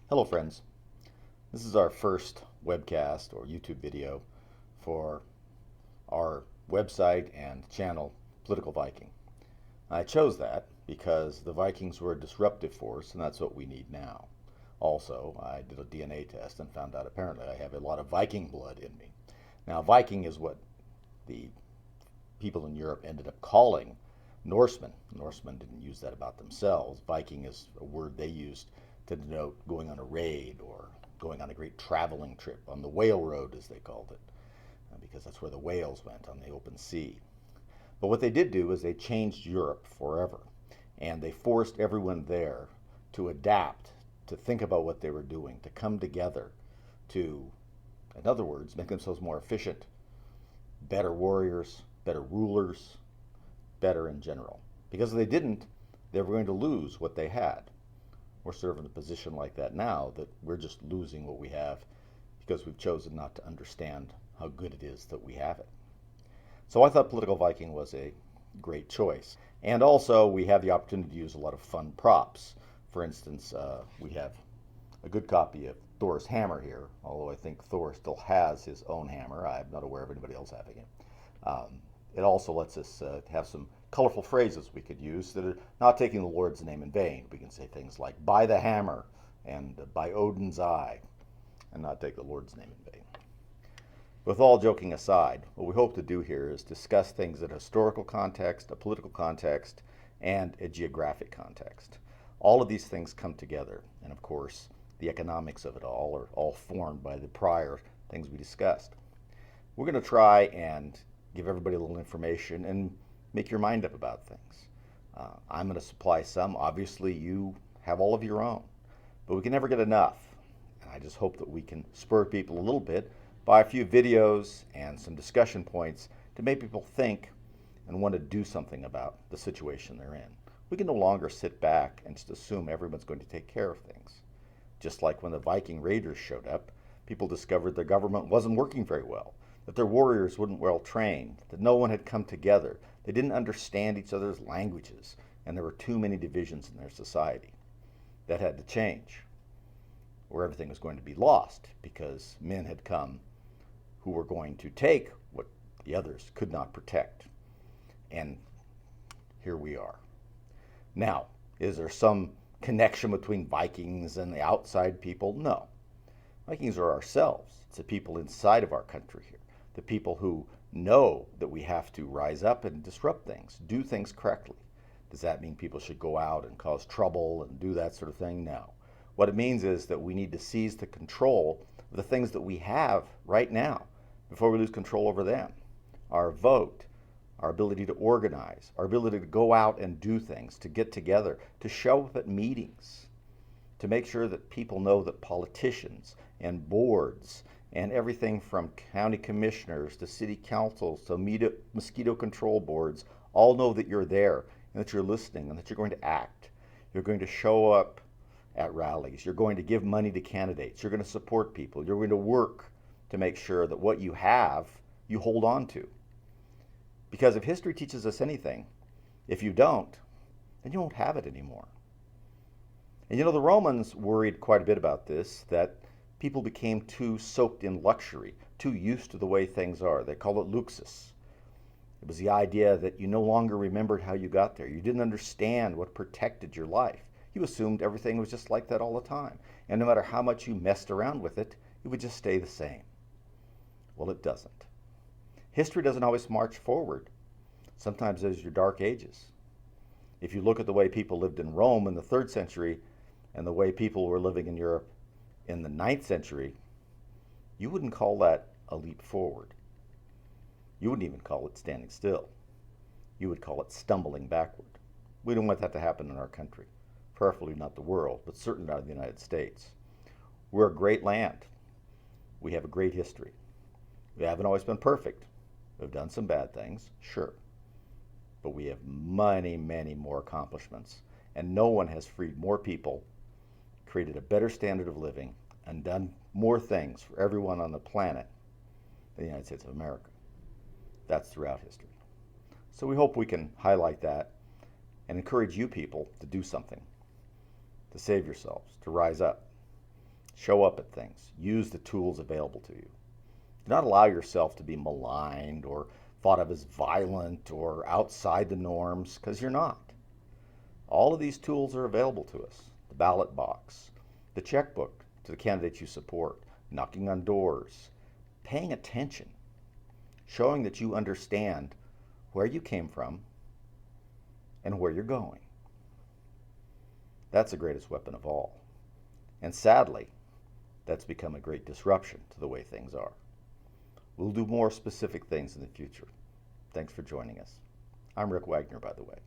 Hello friends, this is our first webcast or YouTube video for our website and channel, Political Viking. I chose that because the Vikings were a disruptive force and that's what we need now. Also, I did a DNA test and found out apparently I have a lot of Viking blood in me. Now, Viking is what the people in Europe ended up calling Norsemen. Norsemen didn't use that about themselves. Viking is a word they used to denote going on a raid or going on a great traveling trip on the whale road, as they called it, because that's where the whales went, on the open sea. But what they did do is they changed Europe forever, and they forced everyone there to adapt, to think about what they were doing, to come together, to, in other words, make themselves more efficient, better warriors, better rulers, better in general. Because if they didn't, they were going to lose what they had. We're sort of in a position like that now, that we're just losing what we have because we've chosen not to understand how good it is that we have it. So I thought Political Viking was a great choice. And also we have the opportunity to use a lot of fun props. For instance, we have a good copy of Thor's hammer here, although I think Thor still has his own hammer. I'm not aware of anybody else having it. It also lets us have some colorful phrases we could use that are not taking the Lord's name in vain. We can say things like, by the hammer, and by Odin's eye, and not take the Lord's name in vain. With all joking aside, what we hope to do here is discuss things in a historical context, a political context, and a geographic context. All of these things come together, and of course, the economics of it all are all formed by the prior things we discussed. We're going to try and give everybody a little information and make your mind up about things. I'm going to supply some. Obviously, you have all of your own, but we can never get enough. And I just hope that we can spur people a little bit by a few videos and some discussion points to make people think and want to do something about the situation they're in. We can no longer sit back and just assume everyone's going to take care of things. Just like when the Viking raiders showed up, people discovered their government wasn't working very well, that their warriors weren't well trained, that no one had come together, they didn't understand each other's languages, and there were too many divisions in their society. That had to change, or everything was going to be lost, because men had come who were going to take what the others could not protect. And here we are. Now, is there some connection between Vikings and the outside people? No. Vikings are ourselves. It's the people inside of our country here. The people who know that we have to rise up and disrupt things, do things correctly. Does that mean people should go out and cause trouble and do that sort of thing? No. What it means is that we need to seize the control of the things that we have right now before we lose control over them. Our vote, our ability to organize, our ability to go out and do things, to get together, to show up at meetings, to make sure that people know that politicians and boards and everything from county commissioners to city councils to mosquito control boards all know that you're there and that you're listening and that you're going to act. You're going to show up at rallies. You're going to give money to candidates. You're going to support people. You're going to work to make sure that what you have, you hold on to. Because if history teaches us anything, if you don't, then you won't have it anymore. And you know, the Romans worried quite a bit about this, that people became too soaked in luxury, too used to the way things are. They call it luxus. It was the idea that you no longer remembered how you got there. You didn't understand what protected your life. You assumed everything was just like that all the time. And no matter how much you messed around with it, it would just stay the same. Well, it doesn't. History doesn't always march forward. Sometimes there's your dark ages. If you look at the way people lived in Rome in the 3rd century and the way people were living in Europe in the 9th century, you wouldn't call that a leap forward. You wouldn't even call it standing still. You would call it stumbling backward. We don't want that to happen in our country. Preferably not the world, but certainly not in the United States. We're a great land. We have a great history. We haven't always been perfect. We've done some bad things, sure. But we have many, many more accomplishments. And no one has freed more people, created a better standard of living, and done more things for everyone on the planet than the United States of America. That's throughout history. So we hope we can highlight that and encourage you people to do something, to save yourselves, to rise up. Show up at things. Use the tools available to you. Do not allow yourself to be maligned or thought of as violent or outside the norms, because you're not. All of these tools are available to us. The ballot box, the checkbook to the candidates you support, knocking on doors, paying attention, showing that you understand where you came from and where you're going. That's the greatest weapon of all. And sadly, that's become a great disruption to the way things are. We'll do more specific things in the future. Thanks for joining us. I'm Rick Wagner, by the way.